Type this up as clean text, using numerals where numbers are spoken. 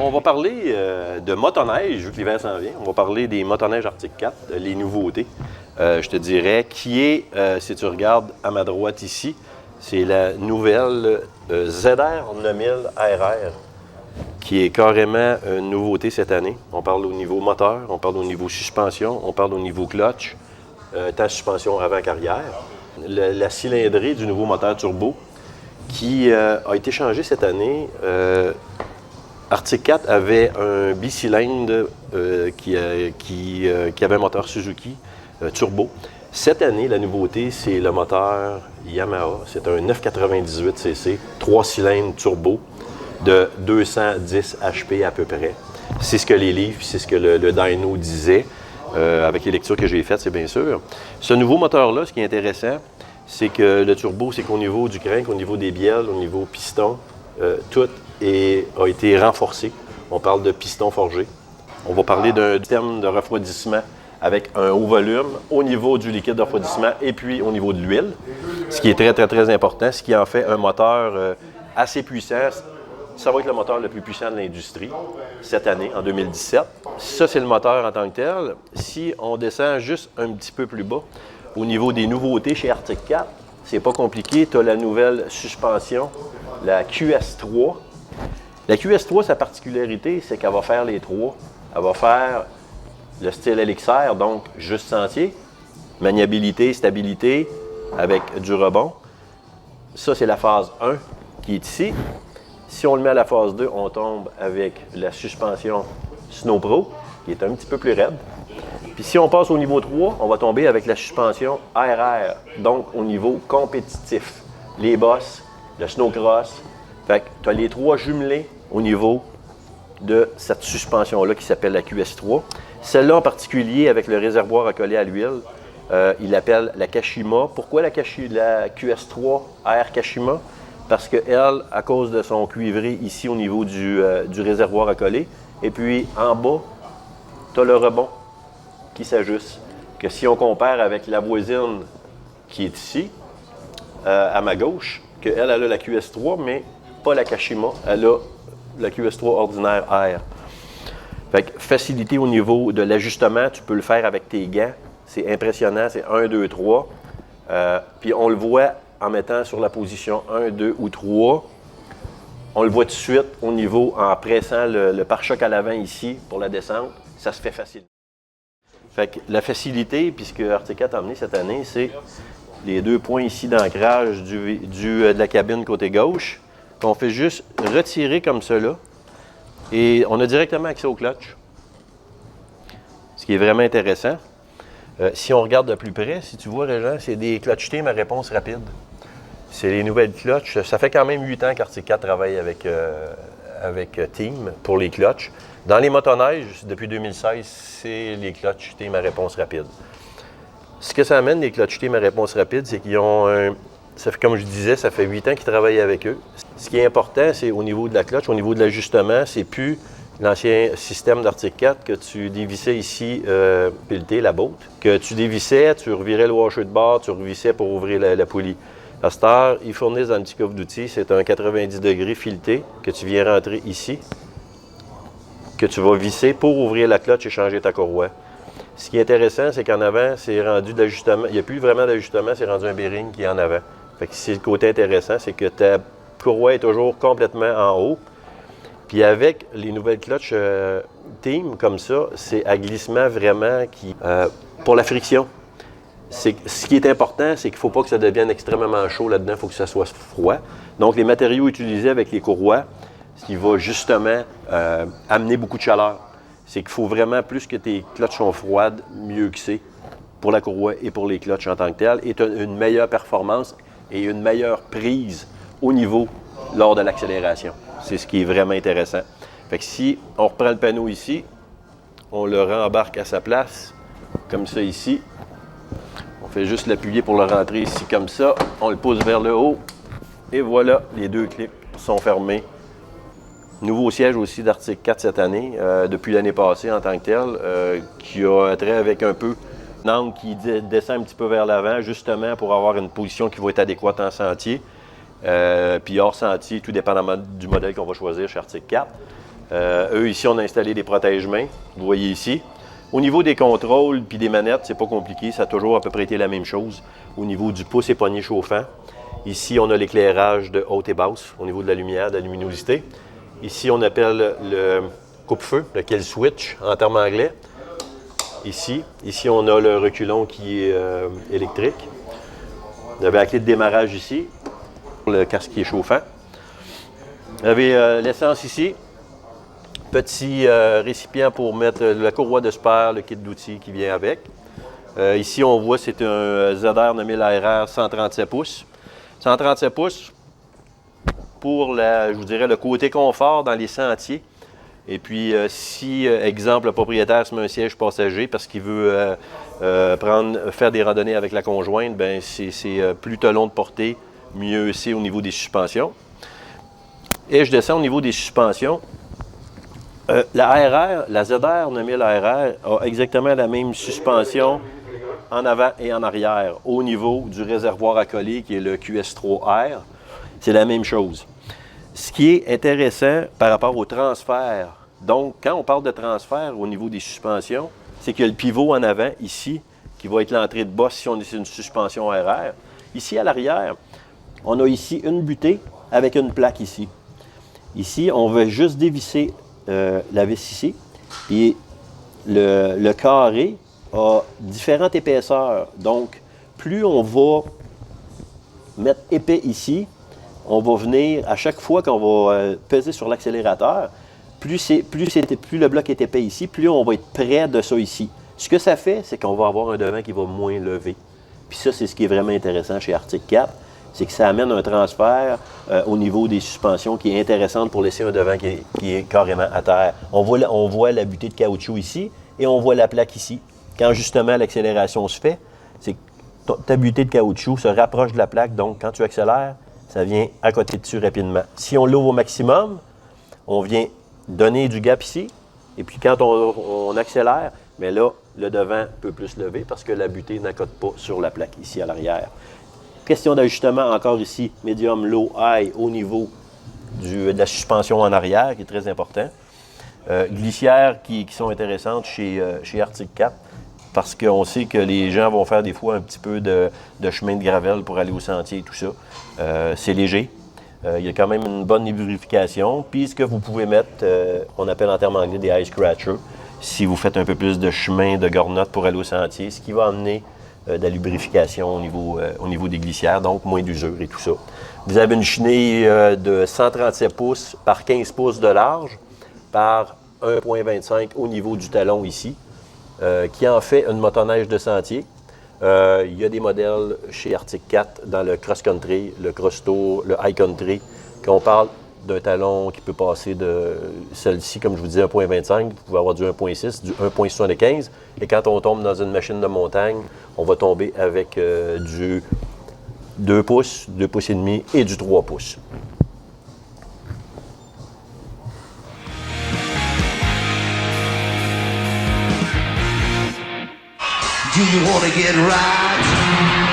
On va parler de motoneige, vu que l'hiver s'en vient. On va parler des motoneiges Arctic 4, les nouveautés. Je te dirais, qui est, si tu regardes à ma droite ici, c'est la nouvelle ZR 9000 RR, qui est carrément une nouveauté cette année. On parle au niveau moteur, on parle au niveau suspension, on parle au niveau clutch, tant suspension avant-carrière. La cylindrée du nouveau moteur turbo qui a été changé cette année. Arctic 4 avait un bicylindre qui avait un moteur Suzuki turbo. Cette année, la nouveauté, c'est le moteur Yamaha. C'est un 998cc, 3 cylindres turbo de 210 HP à peu près. C'est ce que les livres, c'est ce que le dyno disait. Avec les lectures que j'ai faites, c'est bien sûr. Ce nouveau moteur-là, ce qui est intéressant, c'est que le turbo, c'est qu'au niveau du crank, au niveau des bielles, au niveau piston, tout a été renforcé. On parle de piston forgé. On va parler d'un système de refroidissement avec un haut volume au niveau du liquide de refroidissement et puis au niveau de l'huile, ce qui est très, très, très important, ce qui en fait un moteur assez puissant. Ça va être le moteur le plus puissant de l'industrie cette année, en 2017. Ça, c'est le moteur en tant que tel. Si on descend juste un petit peu plus bas, au niveau des nouveautés chez Arctic 4, c'est pas compliqué. Tu as la nouvelle suspension, la QS3. La QS3, sa particularité, c'est qu'elle va faire les trois. Elle va faire le style Elixir, donc juste sentier, maniabilité, stabilité, avec du rebond. Ça, c'est la phase 1 qui est ici. Si on le met à la phase 2, on tombe avec la suspension Snow Pro, qui est un petit peu plus raide. Puis si on passe au niveau 3, on va tomber avec la suspension RR, donc au niveau compétitif. Les bosses, le snowcross. Fait que tu as les trois jumelés au niveau de cette suspension-là qui s'appelle la QS3. Celle-là en particulier, avec le réservoir accolé à l'huile, il l'appelle la Kashima. Pourquoi la QS3 R Kashima? Parce qu'elle, à cause de son cuivré ici au niveau du réservoir accolé, et puis en bas, tu as le rebond qui s'ajuste. Que si on compare avec la voisine qui est ici, à ma gauche, qu'elle a la QS3, mais pas la Kashima, elle a la QS3 ordinaire R. Fait que facilité au niveau de l'ajustement, tu peux le faire avec tes gants. C'est impressionnant, c'est 1, 2, 3. Puis on le voit en mettant sur la position 1, 2 ou 3. On le voit tout de suite au niveau, en pressant le pare-choc à l'avant ici pour la descente, ça se fait facile. Fait que la facilité, puis ce que Arctic 4 a amené cette année, c'est les deux points ici d'ancrage de la cabine côté gauche, qu'on fait juste retirer comme cela, et on a directement accès au clutch, ce qui est vraiment intéressant. Si on regarde de plus près, si tu vois, Régent, c'est des clutch team à réponse rapide. C'est les nouvelles clutches. Ça fait quand même 8 ans qu'Arctic 4 travaille avec Team pour les clutches. Dans les motoneiges, depuis 2016, c'est les clutch team à réponse rapide. Ce que ça amène, les clutch team à réponse rapide, c'est qu'ils ont comme je disais, ça fait 8 ans qu'ils travaillent avec eux. Ce qui est important, c'est au niveau de la clutch, au niveau de l'ajustement, c'est plus l'ancien système d'Arctic 4 que tu dévissais ici, pileté, la botte, que tu dévissais, tu revirais le washer de bord, tu revissais pour ouvrir la poulie. À cette heure, ils fournissent dans le petit coffre d'outils, c'est un 90 degrés fileté que tu viens rentrer ici, que tu vas visser pour ouvrir la clutch et changer ta courroie. Ce qui est intéressant, c'est qu'en avant, c'est rendu de l'ajustement. Il n'y a plus vraiment d'ajustement, c'est rendu un bearing qui est en avant. Fait que c'est le côté intéressant, c'est que ta courroie est toujours complètement en haut. Puis avec les nouvelles clutches Team comme ça, c'est à glissement vraiment pour la friction. Ce qui est important, c'est qu'il ne faut pas que ça devienne extrêmement chaud là-dedans, il faut que ça soit froid. Donc les matériaux utilisés avec les courroies, ce qui va justement amener beaucoup de chaleur. C'est qu'il faut vraiment, plus que tes clutches sont froides, mieux que c'est pour la courroie et pour les clutches en tant que telles. Et tu as une meilleure performance et une meilleure prise au niveau lors de l'accélération. C'est ce qui est vraiment intéressant. Fait que si on reprend le panneau ici, on le rembarque à sa place, comme ça ici. On fait juste l'appuyer pour le rentrer ici comme ça. On le pousse vers le haut. Et voilà, les deux clips sont fermés. Nouveau siège aussi d'Arctic 4 cette année, depuis l'année passée en tant que tel, qui a trait avec un peu un angle qui descend un petit peu vers l'avant, justement pour avoir une position qui va être adéquate en sentier. Puis hors sentier, tout dépendamment du modèle qu'on va choisir chez Arctic 4. Eux, ici, on a installé des protège-mains, vous voyez ici. Au niveau des contrôles puis des manettes, c'est pas compliqué, ça a toujours à peu près été la même chose. Au niveau du pouce et poignet chauffant, ici, on a l'éclairage de haute et basse, au niveau de la lumière, de la luminosité. Ici, on appelle le coupe-feu, le kill switch en termes anglais. Ici, on a le reculon qui est électrique. Vous avez la clé de démarrage ici, le casque qui est chauffant. Vous avez l'essence ici. Petit récipient pour mettre la courroie de spare, le kit d'outils qui vient avec. Ici, on voit c'est un ZR 9000 ARR 137 pouces. 137 pouces pour, je vous dirais, le côté confort dans les sentiers. Et puis, si, exemple, le propriétaire se met un siège passager parce qu'il veut faire des randonnées avec la conjointe, bien, c'est plus long de porter, mieux c'est au niveau des suspensions. Et je descends au niveau des suspensions. La ZR 9000 ARR a exactement la même suspension en avant et en arrière au niveau du réservoir à coller qui est le QS3R. C'est la même chose. Ce qui est intéressant par rapport au transfert, donc quand on parle de transfert au niveau des suspensions, c'est qu'il y a le pivot en avant ici qui va être l'entrée de bosse si on est sur une suspension RR. Ici à l'arrière, on a ici une butée avec une plaque ici. Ici, on va juste dévisser la vis ici. Puis le carré a différentes épaisseurs. Donc, plus on va mettre épais ici, on va venir, à chaque fois qu'on va peser sur l'accélérateur, plus le bloc est épais ici, plus on va être près de ça ici. Ce que ça fait, c'est qu'on va avoir un devant qui va moins lever. Puis ça, c'est ce qui est vraiment intéressant chez Arctic 4. C'est que ça amène un transfert au niveau des suspensions qui est intéressante pour laisser un devant qui est carrément à terre. On voit la butée de caoutchouc ici et on voit la plaque ici. Quand justement l'accélération se fait, c'est que ta butée de caoutchouc se rapproche de la plaque, donc quand tu accélères, ça vient à côté dessus rapidement. Si on l'ouvre au maximum, on vient donner du gap ici, et puis quand on accélère, mais là, le devant peut plus lever parce que la butée n'accote pas sur la plaque ici à l'arrière. Question d'ajustement encore ici, médium, low, high, au niveau de la suspension en arrière, qui est très important. Glissières qui sont intéressantes chez Arctic 4, parce qu'on sait que les gens vont faire des fois un petit peu de chemin de gravel pour aller au sentier et tout ça. C'est léger. Il y a quand même une bonne lubrification. Puis ce que vous pouvez mettre, on appelle en termes anglais des ice scratchers, si vous faites un peu plus de chemin de gornotte pour aller au sentier, ce qui va amener de la lubrification au niveau des glissières, donc moins d'usure et tout ça. Vous avez une chenille de 137 pouces par 15 pouces de large par 1,25 au niveau du talon ici, qui en fait une motoneige de sentier. Il y a des modèles chez Arctic 4 dans le cross-country, le cross-tour, le high-country, qu'on parle d'un talon qui peut passer de celle-ci, comme je vous disais, 1,25, vous pouvez avoir du 1,6, du 1,75. Et quand on tombe dans une machine de montagne, on va tomber avec du 2 pouces, 2 pouces et demi et du 3 pouces. Do you wanna get right?